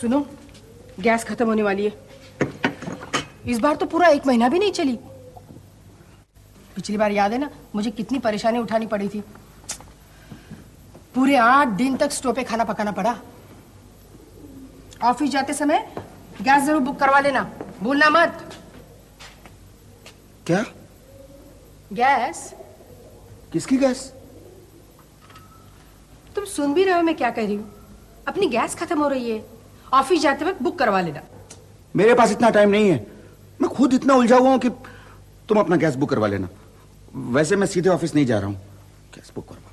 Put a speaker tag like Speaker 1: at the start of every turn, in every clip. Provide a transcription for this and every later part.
Speaker 1: सुनो, गैस खत्म होने वाली है। इस बार तो पूरा 1 महीना भी नहीं चली। पिछली बार याद है ना मुझे कितनी परेशानी उठानी पड़ी थी। पूरे 8 दिन तक स्टोव पे खाना पकाना पड़ा। ऑफिस जाते समय गैस जरूर बुक करवा लेना, भूलना मत।
Speaker 2: क्या?
Speaker 1: गैस?
Speaker 2: किसकी गैस?
Speaker 1: तुम सुन भी रहे हो मैं क्या कह रही हूँ? अपनी गैस खत्म हो रही है, ऑफिस जाते वक्त बुक करवा लेना।
Speaker 2: मेरे पास इतना टाइम नहीं है, मैं खुद इतना उलझा हुआ हूं कि तुम अपना गैस बुक करवा लेना। वैसे मैं सीधे ऑफिस नहीं जा रहा हूं, गैस बुक करवाओ।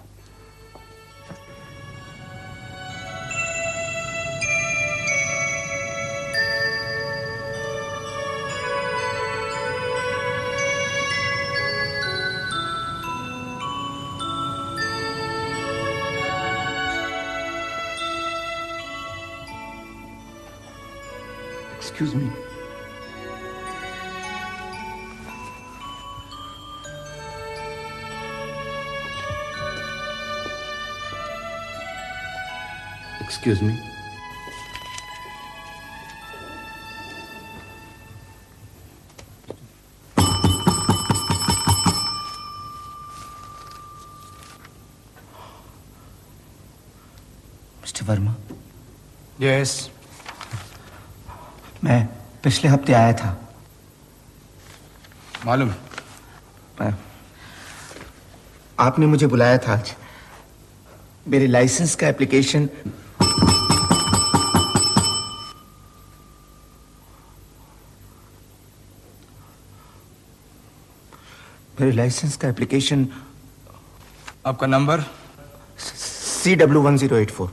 Speaker 2: Excuse me. Excuse me.
Speaker 3: Mister Verma.
Speaker 4: Yes.
Speaker 3: मैं पिछले हफ्ते आया था।
Speaker 4: मालूम है।
Speaker 3: आपने मुझे बुलाया था आज। मेरे लाइसेंस का एप्लीकेशन
Speaker 4: आपका नंबर?
Speaker 3: CW1084।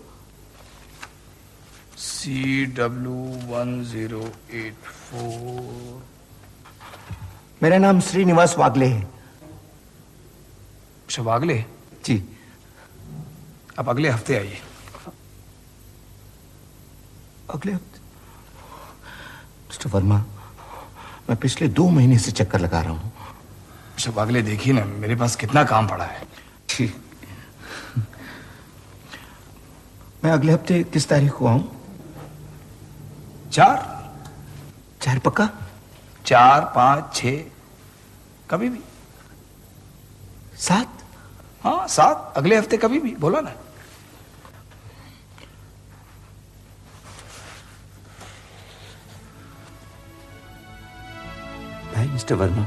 Speaker 4: CW1084।
Speaker 3: मेरा नाम श्रीनिवास वागले है।
Speaker 4: अच्छा, वागले
Speaker 3: जी।
Speaker 4: आप अगले हफ्ते आइए।
Speaker 3: अगले हफ्ते? मिस्टर वर्मा, मैं पिछले 2 महीने से चक्कर लगा रहा हूँ।
Speaker 4: अच्छा वागले, देखिए ना मेरे पास कितना काम पड़ा है।
Speaker 3: ठीक। मैं अगले हफ्ते किस तारीख को आऊं?
Speaker 4: 4
Speaker 3: पक्का?
Speaker 4: 4, 5, 6, कभी भी।
Speaker 3: 7?
Speaker 4: हाँ 7, अगले हफ्ते कभी भी, बोला ना।
Speaker 3: भाई mister Verma.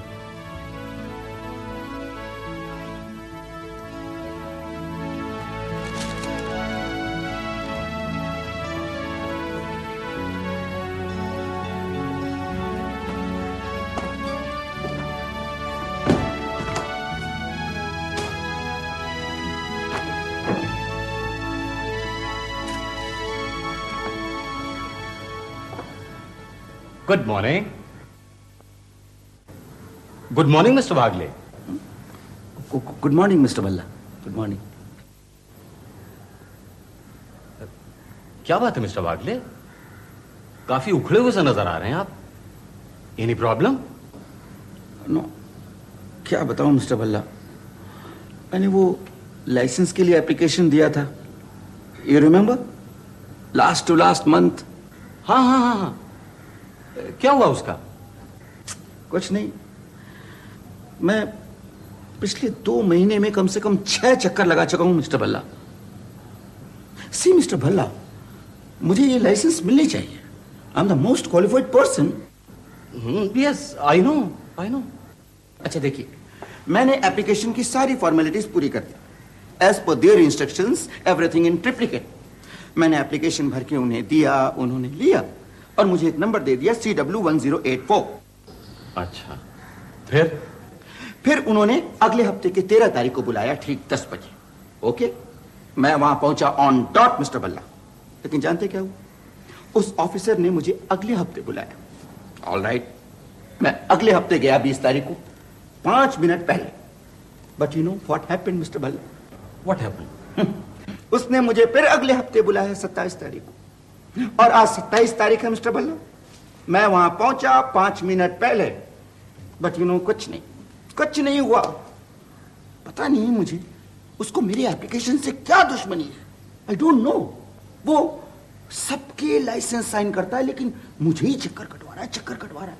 Speaker 5: Good morning. Good morning mister Wagle.
Speaker 2: Good morning mister Bhalla. Good morning.
Speaker 5: क्या बात है मिस्टर वागले, काफी उखड़े हुए से नजर आ रहे हैं आप। Any problem?
Speaker 2: नो, क्या बताऊं मिस्टर भल्ला, मैंने वो लाइसेंस के लिए एप्लीकेशन दिया था, you remember, last to last month.
Speaker 5: हाँ हाँ हाँ हाँ, क्या हुआ उसका?
Speaker 2: कुछ नहीं, मैं पिछले 2 महीने में कम से कम 6 चक्कर लगा चुका हूं mister Bhalla. See mister Bhalla, मुझे ये लाइसेंस मिलनी चाहिए। I am the most qualified person.
Speaker 5: Yes I know, I know.
Speaker 2: अच्छा देखिए, मैंने एप्लीकेशन की सारी फॉर्मेलिटीज पूरी कर दी, as per their instructions, everything in triplicate. मैंने एप्लीकेशन भर के उन्हें दिया, उन्होंने लिया और मुझे एक नंबर दे दिया, CW1084।
Speaker 5: अच्छा,
Speaker 2: फिर उन्होंने अगले हफ्ते के 13 तारीख को बुलाया, ठीक 10 बजे। ओके, मैं वहां पहुंचा ऑन डॉट मिस्टर भल्ला। लेकिन जानते क्या हुआ, उस ऑफिसर ने मुझे अगले हफ्ते बुलाया। ऑल राइट, मैं अगले हफ्ते गया 20 तारीख को, 5 मिनट पहले। But you know what happened mister Bhalla?
Speaker 5: What happened?
Speaker 2: उसने मुझे फिर अगले हफ्ते बुलाया 27 तारीख को, और आज 27 तारीख है मिस्टर भल्ला। मैं वहां पहुंचा 5 मिनट पहले, बट यू नो कुछ नहीं हुआ। पता नहीं मुझे उसको मेरी एप्लीकेशन से क्या दुश्मनी है, आई डोंट नो। वो सबके लाइसेंस साइन करता है, लेकिन मुझे ही चक्कर कटवा रहा है।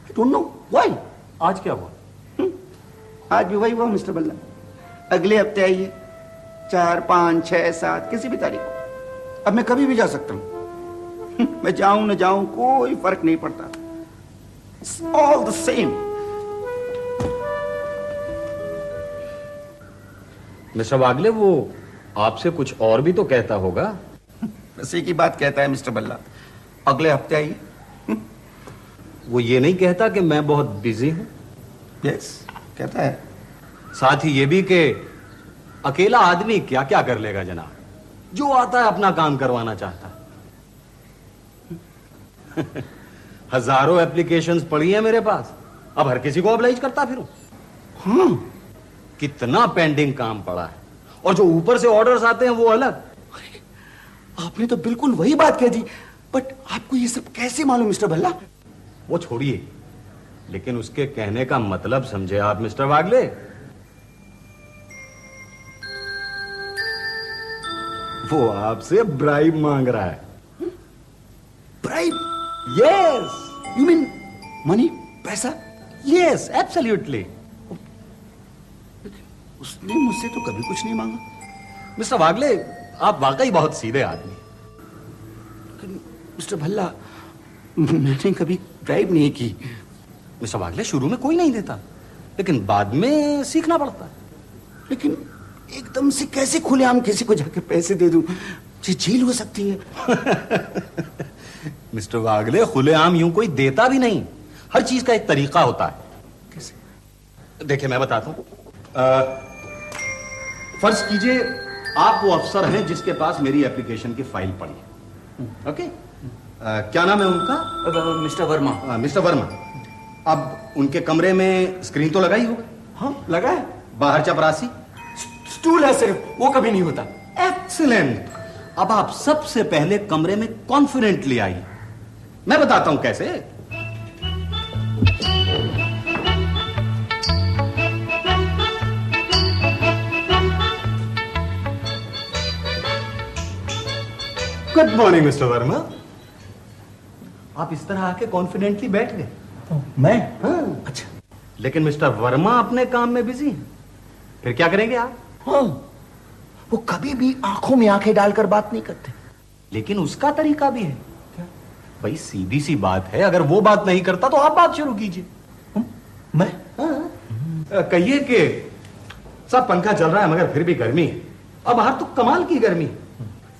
Speaker 2: I don't know why.
Speaker 5: आज क्या हुआ?
Speaker 2: आज भी वही हुआ मिस्टर बल्ला। अगले हफ्ते आइए, 4, 5, 6, 7 किसी भी तारीख को। अब मैं कभी भी जा सकता हूं। मैं जाऊं न जाऊं कोई फर्क नहीं पड़ता। It's all the same.
Speaker 5: Mister Wagle, वो आपसे कुछ और भी तो कहता होगा।
Speaker 2: उसी की बात कहता है मिस्टर बल्ला। अगले हफ्ते आइए।
Speaker 5: वो ये नहीं कहता कि मैं बहुत बिजी हूं?
Speaker 2: यस, कहता है।
Speaker 5: साथ ही ये भी कि अकेला आदमी क्या क्या कर लेगा जनाब, जो आता है अपना काम करवाना चाहता है। हजारों एप्लीकेशंस पड़ी है मेरे पास, अब हर किसी को ऑब्लाइज करता फिरूं।
Speaker 2: हाँ,
Speaker 5: कितना पेंडिंग काम पड़ा है, और जो ऊपर से ऑर्डर्स आते हैं वो अलग।
Speaker 2: आपने तो बिल्कुल वही बात कह दी, बट आपको ये सब कैसे मालूम मिस्टर बल्ला?
Speaker 5: वो छोड़िए, लेकिन उसके कहने का मतलब समझे आप मिस्टर वागले। वो आपसे ब्राइब मांग रहा है।
Speaker 2: Bribe?
Speaker 5: Yes,
Speaker 2: you mean money, पैसा?
Speaker 5: Yes, absolutely.
Speaker 2: उसने मुझसे तो कभी कुछ नहीं मांगा।
Speaker 5: मिस्टर वागले, आप वाकई बहुत सीधे आदमी।
Speaker 2: लेकिन मिस्टर भल्ला, मैंने कभी ब्राइब नहीं की।
Speaker 5: मिस्टर वागले, शुरू में कोई नहीं देता, लेकिन बाद में सीखना पड़ता है।
Speaker 2: लेकिन एकदम से कैसे खुलेआम किसी को जाकर पैसे दे दूं? मुझे जेल हो सकती है।
Speaker 5: मिस्टर वागले, खुलेआम यूं कोई देता भी नहीं, हर चीज का एक तरीका होता है।
Speaker 2: कैसे?
Speaker 5: देखिए मैं बताता हूं। फर्ज कीजिए आप वो अफसर हैं जिसके पास मेरी एप्लीकेशन की फाइल पड़ी है। ओके, क्या नाम है उनका?
Speaker 2: मिस्टर वर्मा।
Speaker 5: मिस्टर वर्मा। अब उनके कमरे में स्क्रीन तो लगा ही होगा।
Speaker 2: हाँ, लगा है।
Speaker 5: बाहर चपरासी
Speaker 2: स्टूल है सिर्फ, वो कभी नहीं होता।
Speaker 5: एक्सीलेंट। अब आप सबसे पहले कमरे में कॉन्फिडेंटली आइए, मैं बताता हूं कैसे। Good morning mister Verma. आप इस तरह आके कॉन्फिडेंटली बैठ गए।
Speaker 2: मैं?
Speaker 5: हाँ।
Speaker 2: अच्छा।
Speaker 5: लेकिन मिस्टर वर्मा अपने काम में बिजी हैं, फिर क्या करेंगे आप?
Speaker 2: हाँ, वो कभी भी आंखों में आंखें डालकर बात नहीं करते।
Speaker 5: लेकिन उसका तरीका भी है। क्या? भाई सीधी सी बात है, अगर वो बात नहीं करता तो आप बात शुरू कीजिए।
Speaker 2: मैं?
Speaker 5: हाँ। कहिए कि सब पंखा चल रहा है मगर फिर भी गर्मी है। अब बाहर तो कमाल की गर्मी है।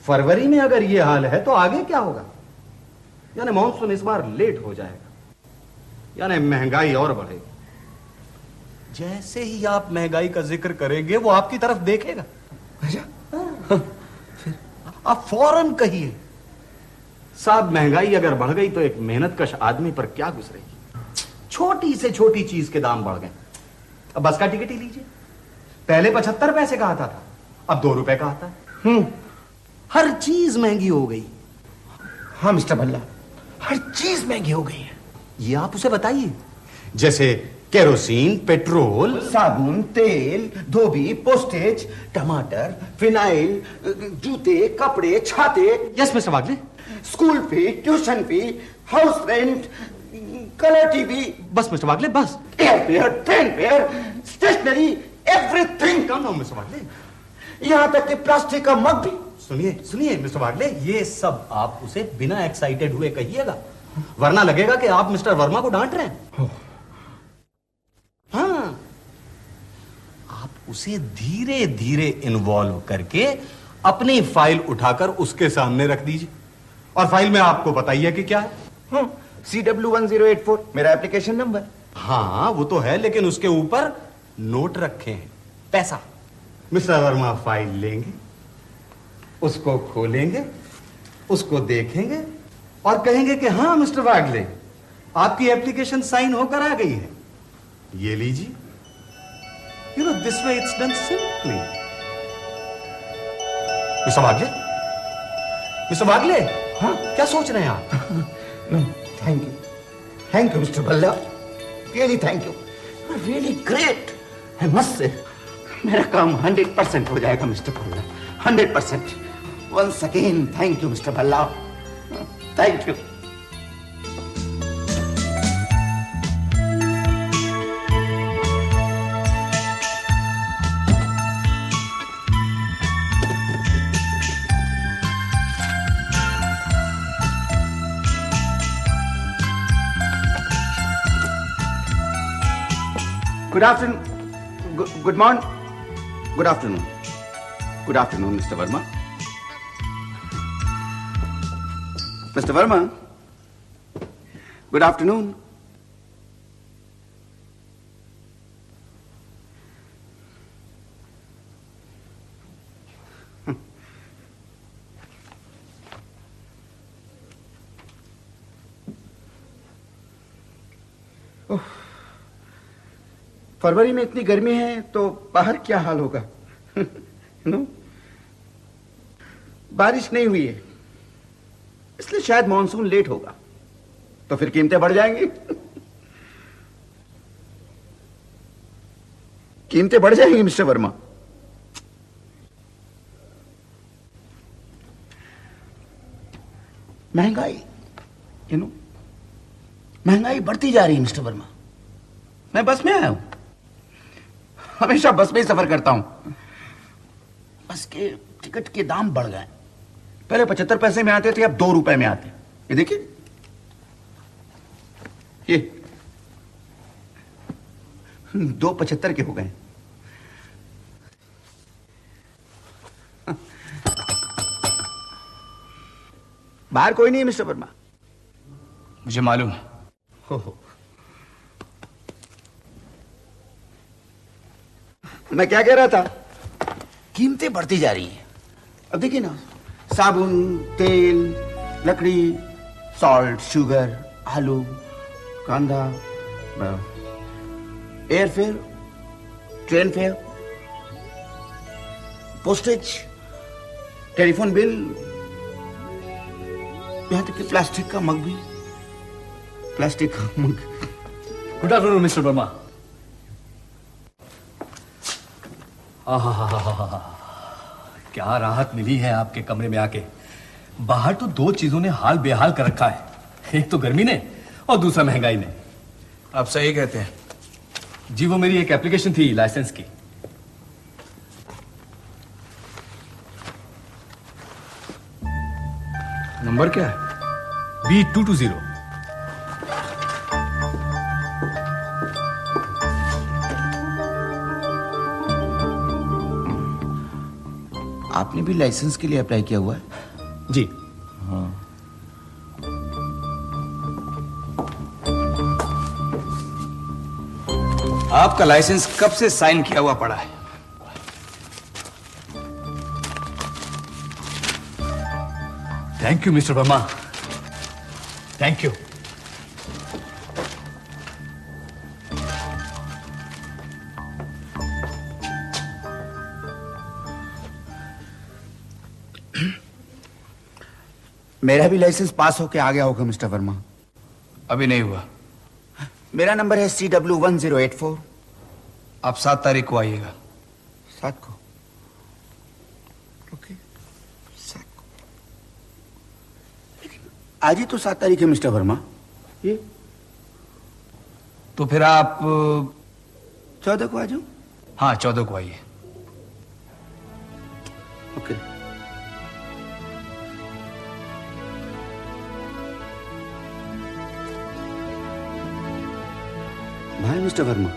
Speaker 5: फरवरी में अगर ये हाल है तो आगे क्या होगा? यानी मॉनसून इस बार लेट हो जाएगा, यानी महंगाई और बढ़ेगी। जैसे ही आप महंगाई का जिक्र करेंगे वो आपकी तरफ देखेगा।
Speaker 2: अच्छा।
Speaker 5: फिर आप फौरन कहिए, साहब महंगाई अगर बढ़ गई तो एक मेहनतकश आदमी पर क्या गुजरेगी। छोटी से छोटी चीज के दाम बढ़ गए। अब बस का टिकट ही लीजिए, पहले 75 पैसे का आता था, अब 2 रुपए का आता है। हर चीज महंगी हो गई।
Speaker 2: हाँ मिस्टर भल्ला, हर चीज महंगी हो गई है।
Speaker 5: ये आप उसे बताइए, जैसे केरोसिन, पेट्रोल,
Speaker 2: साबुन, तेल, धोबी, पोस्टेज, टमाटर, फिनाइल, जूते, कपड़े, छाते।
Speaker 5: Yes mister Wagle.
Speaker 2: School fee, tuition fee, house rent, colour TV.
Speaker 5: बस मिस्टर वागले, बस।
Speaker 2: Airfare, train fare, stationery, everything.
Speaker 5: Come mister Wagle,
Speaker 2: यहाँ तक कि प्लास्टिक का मग भी।
Speaker 5: सुनिए सुनिए मिस्टर वागले, ये सब आप उसे बिना एक्साइटेड हुए कहिएगा, वरना लगेगा कि आप मिस्टर वर्मा को डांट रहे हैं। हाँ, आप उसे धीरे धीरे इन्वॉल्व करके अपनी फाइल उठाकर उसके सामने रख दीजिए, और फाइल में आपको बताइए कि क्या है।
Speaker 2: CW1084 मेरा एप्लीकेशन नंबर।
Speaker 5: हाँ वो तो है, लेकिन उसके ऊपर नोट रखे हैं, पैसा। मिस्टर वर्मा फाइल लेंगे, उसको खोलेंगे, उसको देखेंगे और कहेंगे कि हाँ मिस्टर वागले, आपकी एप्लीकेशन साइन होकर आ गई है, ये लीजिए। You know this way it's done simply. Mister Wagle, mister Wagle, हाँ क्या सोच रहे हैं आप?
Speaker 2: No thank you mister Bhalla, really thank you, really great. I must say मेरा काम 100% हो जाएगा mister Bhalla, 100%। Once again thank you mister Bhalla. Thank you. Good afternoon. Good morning. Good afternoon. Good afternoon, Mr. Verma. Mr. Verma. Good afternoon. फरवरी में इतनी गर्मी है तो बाहर क्या हाल होगा। नो, बारिश नहीं हुई है इसलिए शायद मॉनसून लेट होगा, तो फिर कीमतें बढ़ जाएंगी। कीमतें बढ़ जाएंगी मिस्टर वर्मा। महंगाई, महंगाई बढ़ती जा रही है मिस्टर वर्मा। मैं बस में आया हूं, हमेशा बस में ही सफर करता हूं। बस के टिकट के दाम बढ़ गए। पहले 75 पैसे में आते थे, अब 2 रुपए में आते। ये देखिए, ये 2.75 के हो गए। बाहर कोई नहीं है मिस्टर वर्मा।
Speaker 4: मुझे मालूम है।
Speaker 2: हो। मैं क्या कह रहा था, कीमतें बढ़ती जा रही हैं। अब देखिए ना, साबुन, तेल, लकड़ी, सॉल्ट, शुगर, आलू, कांदा, air fare, train fare, postage, telephone bill, यहां तक कि प्लास्टिक का मग भी। प्लास्टिक का mug.
Speaker 6: Good afternoon mister Verma. क्या राहत मिली है आपके कमरे में आके। बाहर तो 2 चीजों ने हाल बेहाल कर रखा है, एक तो गर्मी ने और दूसरा महंगाई ने।
Speaker 4: आप सही कहते हैं।
Speaker 6: जी, वो मेरी एक एप्लीकेशन थी लाइसेंस की।
Speaker 4: नंबर क्या है?
Speaker 6: B220।
Speaker 2: आपने भी लाइसेंस के लिए अप्लाई किया हुआ है?
Speaker 6: जी।
Speaker 4: आपका लाइसेंस कब से साइन किया हुआ पड़ा है?
Speaker 6: Thank you mister Verma, thank you.
Speaker 2: मेरा भी लाइसेंस पास होके आ गया होगा मिस्टर वर्मा।
Speaker 4: अभी नहीं हुआ।
Speaker 2: मेरा नंबर है CW1084।
Speaker 4: आप 7 तारीख को आइएगा।
Speaker 2: 7 को? ओके, 7 को। लेकिन आज ही तो 7 तारीख है मिस्टर वर्मा। ये
Speaker 4: तो फिर आप
Speaker 2: 14 को आ जाऊं?
Speaker 4: हाँ, 14 को आइए।
Speaker 2: ओके। भाई मिस्टर वर्मा,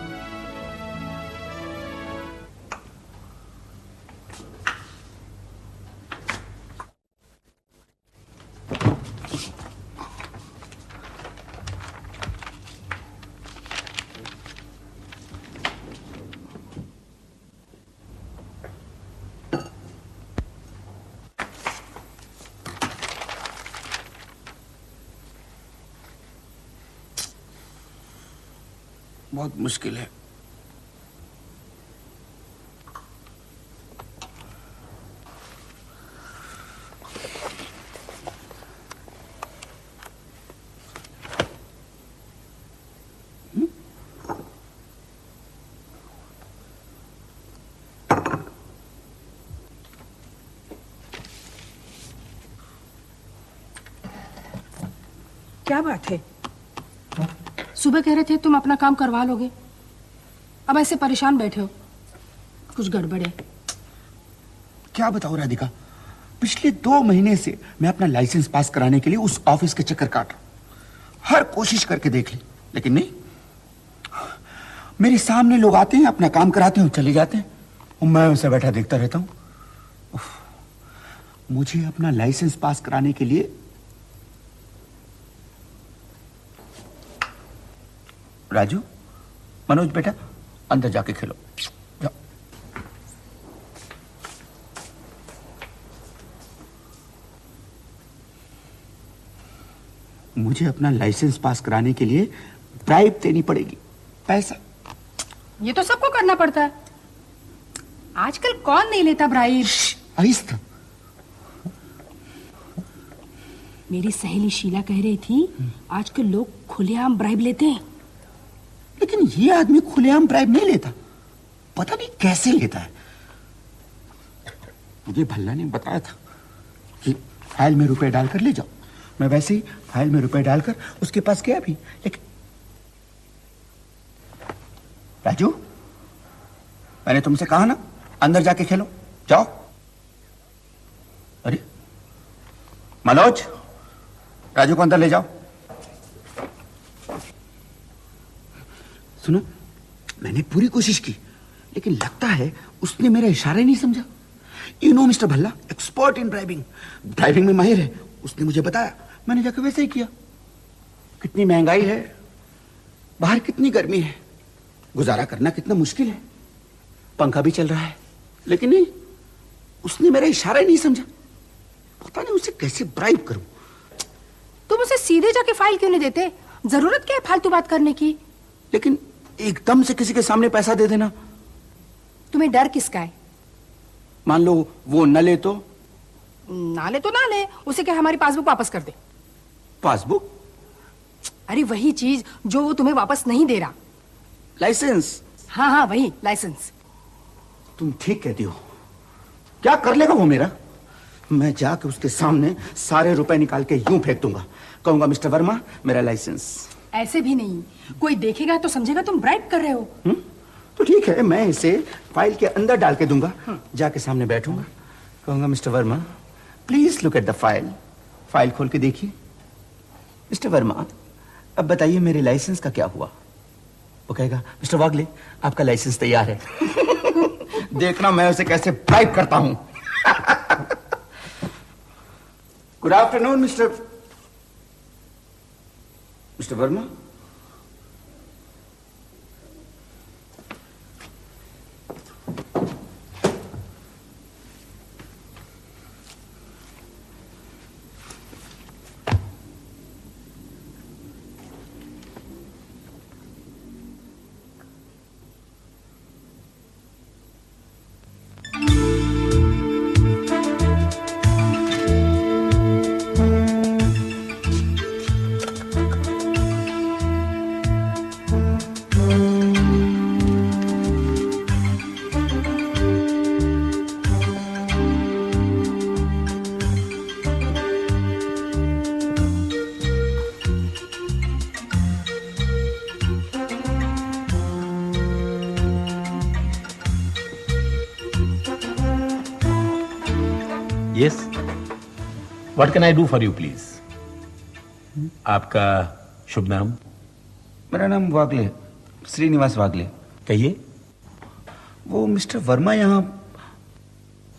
Speaker 2: बहुत मुश्किल है।
Speaker 1: क्या बात है? सुबह कह रहे थे तुम अपना काम करवा लोगे, अब ऐसे परेशान बैठे हो, कुछ गड़बड़ है।
Speaker 2: क्या बताओ राधिका, पिछले 2 महीने से मैं अपना लाइसेंस पास कराने के लिए उस ऑफिस के चक्कर काट रहा हूं। हर कोशिश करके देख ली, लेकिन नहीं। मेरे सामने लोग आते हैं, अपना काम कराते हैं, चले जाते हैं, और मैं उसे बैठा देखता रहता हूं। उफ, मुझे अपना लाइसेंस पास कराने के लिए राजू, मनोज बेटा, अंदर जाके खेलो, जाओ। मुझे अपना लाइसेंस पास कराने के लिए ब्राइब देनी पड़ेगी, पैसा।
Speaker 1: ये तो सबको करना पड़ता है, आजकल कौन नहीं लेता ब्राइब।
Speaker 2: आहिस्ता।
Speaker 1: मेरी सहेली शीला कह रही थी आजकल लोग खुलेआम ब्राइब लेते हैं।
Speaker 2: लेकिन ये आदमी खुलेआम ब्राइब नहीं लेता, पता नहीं कैसे लेता है। मुझे भल्ला ने बताया था कि फाइल में रुपए डालकर ले जाओ। मैं वैसे ही फाइल में रुपए डालकर उसके पास गया भी, लेकिन राजू, मैंने तुमसे कहा ना अंदर जाके खेलो, जाओ। अरे मनोज, राजू को अंदर ले जाओ। सुनो, मैंने पूरी कोशिश की, लेकिन लगता है उसने मेरा इशारा ही नहीं समझा। You know mister Bhalla expert in driving, driving में माहिर है। उसने मुझे बताया, मैंने जाकर वैसे ही किया। कितनी महंगाई है, बाहर कितनी गर्मी है, गुजारा करना कितना मुश्किल है। पंखा भी चल रहा है, लेकिन नहीं, उसने मेरा इशारा ही नहीं समझा। पता नहीं उसे कैसे ब्राइब करूं।
Speaker 1: तुम उसे सीधे जाके फाइल क्यों नहीं देते? जरूरत क्या है फालतू बात करने की?
Speaker 2: लेकिन एकदम से किसी के सामने पैसा दे देना।
Speaker 1: तुम्हें डर किसका है?
Speaker 2: मान लो वो न ले तो?
Speaker 1: ना ले तो ना ले, उसे क्या हमारी पासबुक वापस कर दे।
Speaker 2: पासबुक?
Speaker 1: अरे वही चीज जो वो तुम्हें वापस नहीं दे रहा।
Speaker 2: लाइसेंस?
Speaker 1: हाँ हाँ वही लाइसेंस।
Speaker 2: तुम ठीक कहती हो। क्या कर लेगा वो मेरा? मैं जाके उसके सामने सारे रुपए निकाल के यूं फेंक दूंगा, कहूंगा मिस्टर वर्मा मेरा लाइसेंस।
Speaker 1: ऐसे भी नहीं, कोई देखेगा तो समझेगा तुम ब्राइब कर रहे हो।
Speaker 2: तो ठीक है, मैं इसे फाइल के अंदर डाल के दूंगा, जाके सामने बैठूंगा, कहूंगा mister Verma please look at the file. File खोल के देखिए। मिस्टर वर्मा अब बताइए मेरे लाइसेंस का क्या हुआ? वो कहेगा मिस्टर वागले आपका लाइसेंस तैयार है। देखना मैं उसे कैसे ब्राइब करता हूं। Good afternoon mister Verma.
Speaker 7: Yes. What can I do for you, please? आपका शुभ नाम?
Speaker 2: मेरा नाम वागले, श्रीनिवास वागले।
Speaker 7: कहिए।
Speaker 2: वो मिस्टर वर्मा यहाँ।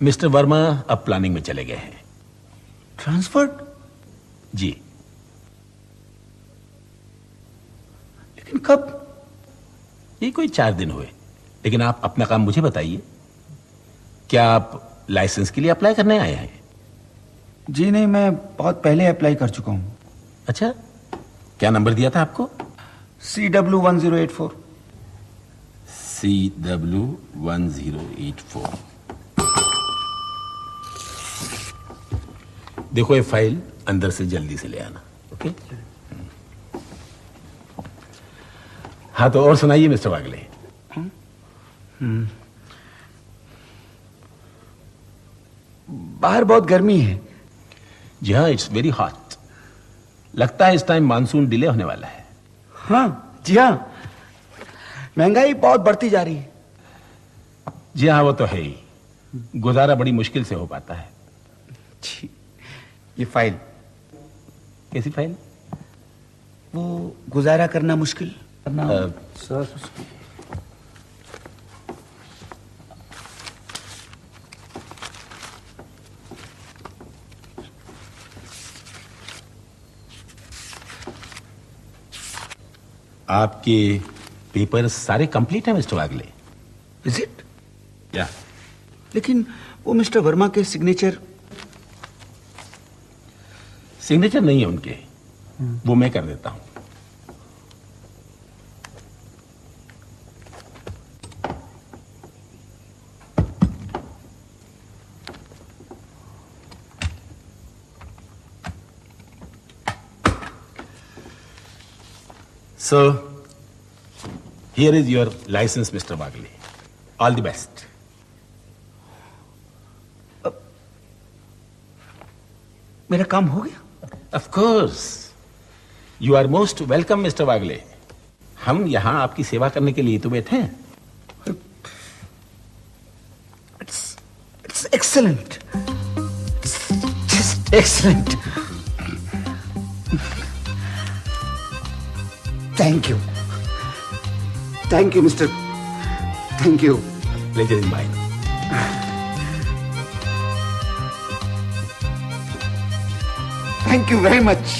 Speaker 7: मिस्टर वर्मा अब प्लानिंग में चले गए हैं।
Speaker 2: ट्रांसफर्ड?
Speaker 7: जी।
Speaker 2: लेकिन कब?
Speaker 7: ये कोई 4 दिन हुए। लेकिन आप अपना काम मुझे बताइए, क्या आप लाइसेंस के लिए अप्लाई करने आए हैं?
Speaker 2: जी नहीं, मैं बहुत पहले अप्लाई कर चुका हूँ।
Speaker 7: अच्छा, क्या नंबर दिया था आपको?
Speaker 2: CW1084।
Speaker 7: CW1084। देखो ये फाइल अंदर से जल्दी से ले आना। ओके? हाँ तो और सुनाइए मिस्टर वागले।
Speaker 2: बाहर बहुत गर्मी है।
Speaker 7: जी हाँ, इट्स वेरी हॉट। लगता है इस टाइम मानसून डिले होने वाला है।
Speaker 2: हाँ जी हाँ, महंगाई बहुत बढ़ती जा रही है।
Speaker 7: जी हाँ, वो तो है ही। गुजारा बड़ी मुश्किल से हो पाता है।
Speaker 2: जी, ये फाइल,
Speaker 7: कैसी फाइल?
Speaker 2: वो गुजारा करना मुश्किल करना।
Speaker 7: सर, आपके पेपर सारे कंप्लीट हैं मिस्टर वागले?
Speaker 2: Is it?
Speaker 7: या
Speaker 2: लेकिन वो मिस्टर वर्मा के सिग्नेचर
Speaker 7: नहीं है उनके, वो मैं कर देता हूं। So, here is your license, Mr. Wagle. All the best.
Speaker 2: मेरा काम हो गया?
Speaker 7: Of course. You are most welcome, Mr. Wagle. हम यहां आपकी सेवा करने के लिए तो बैठे हैं।
Speaker 2: It's excellent. It's just excellent. Thank you. Thank you, Mr. Thank you.
Speaker 7: Pleasure is mine.
Speaker 2: Thank you very much.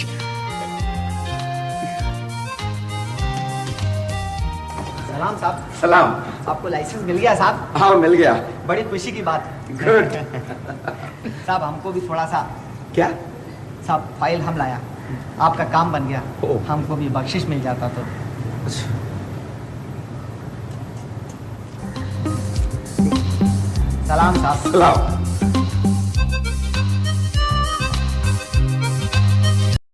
Speaker 8: सलाम साहब।
Speaker 2: सलाम।
Speaker 8: आपको लाइसेंस मिल गया साहब?
Speaker 2: हाँ, मिल गया।
Speaker 8: बड़ी खुशी की बात है।
Speaker 2: गुड।
Speaker 8: साहब हमको भी थोड़ा सा,
Speaker 2: क्या?
Speaker 8: साहब फाइल हम लाया, आपका काम बन गया,
Speaker 2: ओह।
Speaker 8: हमको भी बख्शिश मिल जाता तो। सलाम साहब।
Speaker 2: सलाम।